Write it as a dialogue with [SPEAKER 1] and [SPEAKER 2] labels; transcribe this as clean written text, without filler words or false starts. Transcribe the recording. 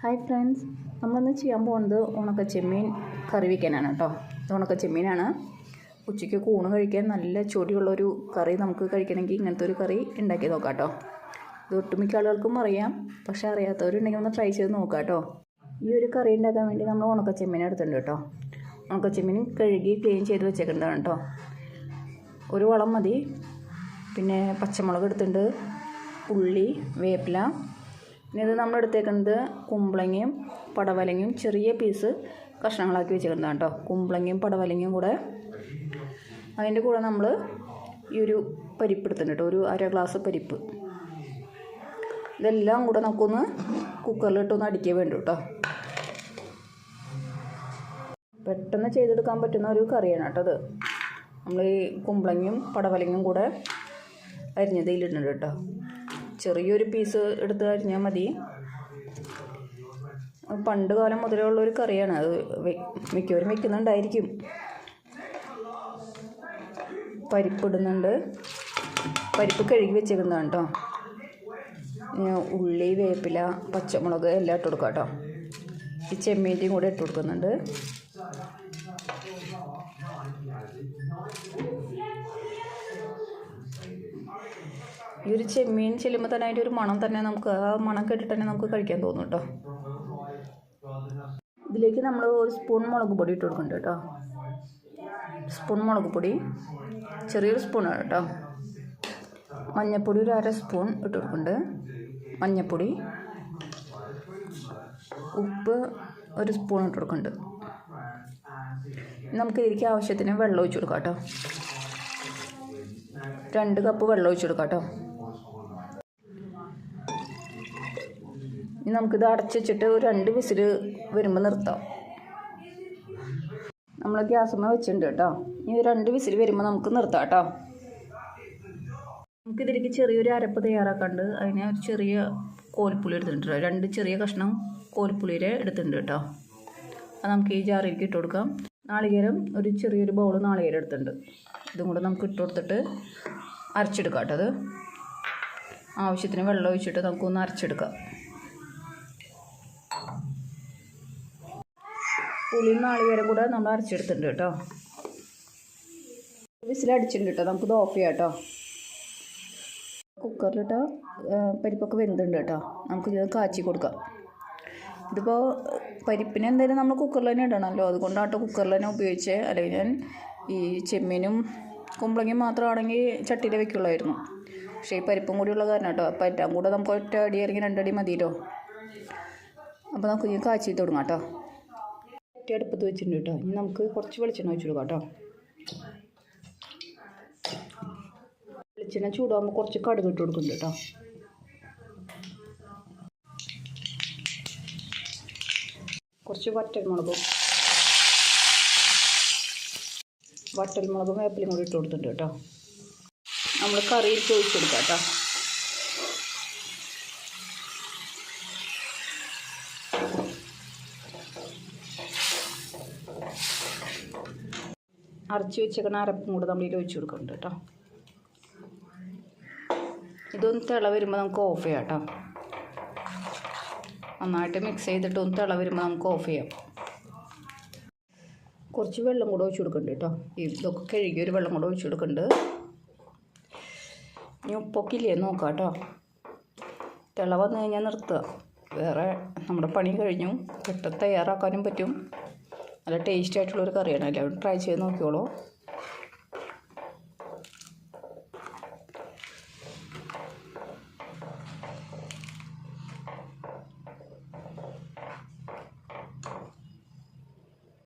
[SPEAKER 1] Hi friends, നമ്മളിന്ന് ചെയ്യാൻ പോകുന്നത് ഉണക്കച്ചെമ്മീൻ കറി വയ്ക്കാനാണ് കേട്ടോ. ഇത് ഉണക്കച്ചെമ്മീനാണ്. ഉച്ചയ്ക്ക് കൂണ് കഴിക്കാൻ നല്ല ചൊടിയുള്ളൊരു കറി നമുക്ക് കഴിക്കണമെങ്കിൽ ഇങ്ങനത്തെ ഒരു കറി ഉണ്ടാക്കി നോക്കാം കേട്ടോ. ഇത് ഒട്ടുമിക്ക ആളുകൾക്കും അറിയാം, പക്ഷേ അറിയാത്തവരുണ്ടെങ്കിൽ ഒന്ന് ട്രൈ ചെയ്ത് നോക്കാം കേട്ടോ. ഈ ഒരു കറി ഉണ്ടാക്കാൻ വേണ്ടി നമ്മൾ ഉണക്കച്ചെമ്മീൻ എടുത്തിട്ടുണ്ട് കേട്ടോ. ഉണക്കച്ചെമ്മീൻ കഴുകി ക്ലീൻ ചെയ്ത് വെച്ചേക്കുന്നതാണ് കേട്ടോ. ഒരു വളം മതി. പിന്നെ പച്ചമുളക് എടുത്തിട്ടുണ്ട്, ഉള്ളി, വേപ്പില. പിന്നെ ഇത് നമ്മൾ എടുത്തേക്കുന്നത് കുമ്പളങ്ങയും പടവലങ്ങയും ചെറിയ പീസ് കഷ്ണങ്ങളാക്കി വെച്ചിരിക്കുന്നതാണ് കേട്ടോ. കുമ്പളങ്ങയും പടവലങ്ങയും കൂടെ. അതിൻ്റെ കൂടെ നമ്മൾ ഈ ഒരു പരിപ്പ് എടുത്തിട്ടുണ്ട് കേട്ടോ, ഒരു അര ഗ്ലാസ് പരിപ്പ്. ഇതെല്ലാം കൂടെ നമുക്കൊന്ന് കുക്കറിലിട്ടൊന്ന് അടിക്കാൻ വേണ്ടു കേട്ടോ. പെട്ടെന്ന് ചെയ്തെടുക്കാൻ പറ്റുന്ന ഒരു കറിയാണ് കേട്ടോ അത്. നമ്മൾ ഈ കുമ്പളങ്ങയും പടവലങ്ങയും കൂടെ അരിഞ്ഞതിലിടുന്നുണ്ട് കേട്ടോ. ചെറിയൊരു പീസ് എടുത്ത് അരിഞ്ഞാൽ മതി. പണ്ട് കാലം മുതലേ ഉള്ളൊരു കറിയാണ് അത്. മിക്കവരും വെക്കുന്നുണ്ടായിരിക്കും. പരിപ്പിടുന്നുണ്ട്. പരിപ്പ് കഴുകി വെച്ചേക്കുന്നതാണ് കേട്ടോ. ഉള്ളി, വേപ്പില, പച്ചമുളക് എല്ലാം ഇട്ട് കൊടുക്കാം കേട്ടോ. ഈ ചെമ്മീൻ്റെയും കൂടെ ഇട്ട് കൊടുക്കുന്നുണ്ട്. ഈ ഒരു ചെമ്മീൻ ചെല്ലുമ്പോൾ തന്നെ അതിൻ്റെ ഒരു മണം തന്നെ നമുക്ക് ആ മണം കേട്ടിട്ട് തന്നെ നമുക്ക് കഴിക്കാൻ തോന്നും കേട്ടോ. ഇതിലേക്ക് നമ്മൾ ഒരു സ്പൂൺ മുളക് പൊടി ഇട്ട് കൊടുക്കുന്നുണ്ട് കേട്ടോ. സ്പൂൺ മുളക് പൊടി, ചെറിയൊരു സ്പൂണാണ് കേട്ടോ. മഞ്ഞൾപ്പൊടി ഒരു അര സ്പൂൺ ഇട്ട് കൊടുക്കുന്നുണ്ട്. മഞ്ഞൾപ്പൊടി, ഉപ്പ് ഒരു സ്പൂൺ ഇട്ട് കൊടുക്കുന്നുണ്ട്. നമുക്ക് ഇതിലേക്ക് ആവശ്യത്തിന് വെള്ളം ഒഴിച്ച് കൊടുക്കാം കേട്ടോ. 2 കപ്പ് വെള്ളം ഒഴിച്ച് കൊടുക്കാം കേട്ടോ. ഇനി നമുക്കിത് അടച്ച് വെച്ചിട്ട് ഒരു 2 വിസിൽ വരുമ്പോൾ നിർത്താം. നമ്മൾ ഗ്യാസമ്മ വെച്ചിട്ടുണ്ട് കേട്ടോ. ഇനി 2 വിസിൽ വരുമ്പോൾ നമുക്ക് നിർത്താം കേട്ടോ. നമുക്കിതിലേക്ക് ചെറിയൊരു അരപ്പ് തയ്യാറാക്കാണ്ട് അതിന് ഒരു ചെറിയ കോൽപ്പുളി എടുത്തിട്ടുണ്ട്. 2 ചെറിയ കഷ്ണം കോൽപ്പുളിയുടെ എടുത്തിട്ടുണ്ട് കേട്ടോ. അത് നമുക്ക് ഈ ജാറിലേക്ക് ഇട്ട് കൊടുക്കാം. നാളികേരം ഒരു ചെറിയൊരു ബൗൾ നാളികേരം എടുത്തിട്ടുണ്ട്. ഇതും കൂടെ നമുക്ക് ഇട്ട് കൊടുത്തിട്ട് അരച്ചെടുക്കാം കേട്ടോ. അത് ആവശ്യത്തിന് വെള്ളം ഒഴിച്ചിട്ട് നമുക്കൊന്ന് അരച്ചെടുക്കാം. പുളിയും നാളികേരം കൂടെ നമ്മൾ അരച്ചെടുത്തിട്ടുണ്ട് കേട്ടോ. വിസിലടിച്ചിട്ടുണ്ട് കേട്ടോ. നമുക്കിത് ഓഫ് ചെയ്യാം കേട്ടോ. കുക്കറിലിട്ട് പരിപ്പൊക്കെ വെന്തുണ്ട് കേട്ടോ. നമുക്കിത് കാച്ചി കൊടുക്കാം. ഇതിപ്പോൾ പരിപ്പിന് എന്തായാലും നമ്മൾ കുക്കറിൽ തന്നെ ഇടണമല്ലോ, അതുകൊണ്ടാട്ടോ കുക്കറിൽ തന്നെ ഉപയോഗിച്ചത്. അല്ലെങ്കിൽ ഞാൻ ഈ ചെമ്മീനും കുമ്പളങ്ങയും മാത്രമാണെങ്കിൽ ചട്ടിയിൽ വെക്കുള്ളായിരുന്നു. പക്ഷേ ഈ പരിപ്പും കൂടിയുള്ള കാരണം കേട്ടോ. അപ്പം എല്ലാം കൂടെ നമുക്ക് ഒറ്റ അടി അല്ലെങ്കിൽ 2 അടി മതിയല്ലോ. അപ്പോൾ നമുക്ക് ഇനി കാച്ചി തുടങ്ങാം കേട്ടോ. ഒറ്റ അടുപ്പത്ത് വെച്ചിട്ടുണ്ട് കേട്ടോ. ഇനി നമുക്ക് കുറച്ച് വെളിച്ചെണ്ണ ഒഴിച്ചു കൊടുക്കാം കേട്ടോ. വെളിച്ചെണ്ണ ചൂടാകുമ്പോൾ കുറച്ച് കടുക് ഇട്ട് കൊടുക്കുന്നുണ്ട് കേട്ടോ. കുറച്ച് വറ്റൽമുളകും വേപ്പിലും കൂടി ഇട്ട് കൊടുത്തിട്ടുണ്ട് കേട്ടോ. നമ്മൾ കറിയിൽ ഒഴിച്ച് കൊടുക്കാം കേട്ടോ. അരച്ച് വെച്ചേക്കണ അരപ്പും കൂടെ നമ്മളിൽ ഒഴിച്ച് കൊടുക്കുന്നുണ്ട് കേട്ടോ. ഇതൊന്ന് തിള വരുമ്പോൾ നമുക്ക് ഓഫ് ചെയ്യാം കേട്ടോ. നന്നായിട്ട് മിക്സ് ചെയ്തിട്ട് ഒന്ന് തിള വരുമ്പോൾ നമുക്ക് ഓഫ് ചെയ്യാം. കുറച്ച് വെള്ളം കൂടെ ഒഴിച്ച് കൊടുക്കുന്നുണ്ട് കേട്ടോ. ഇതൊക്കെ കഴുകി ഒരു വെള്ളം കൂടെ ഒഴിച്ച് കൊടുക്കുന്നുണ്ട്. ഇനി ഉപ്പൊക്കെ ഇല്ലേ നോക്കാം കേട്ടോ. തിള വന്നു കഴിഞ്ഞാൽ നിർത്തുക. വേറെ നമ്മുടെ പണി കഴിഞ്ഞു. പെട്ടെന്ന് തയ്യാറാക്കാനും പറ്റും. നല്ല ടേസ്റ്റി ആയിട്ടുള്ളൊരു കറിയാണ്. എല്ലാവരും ട്രൈ ചെയ്ത് നോക്കിയോളൂ.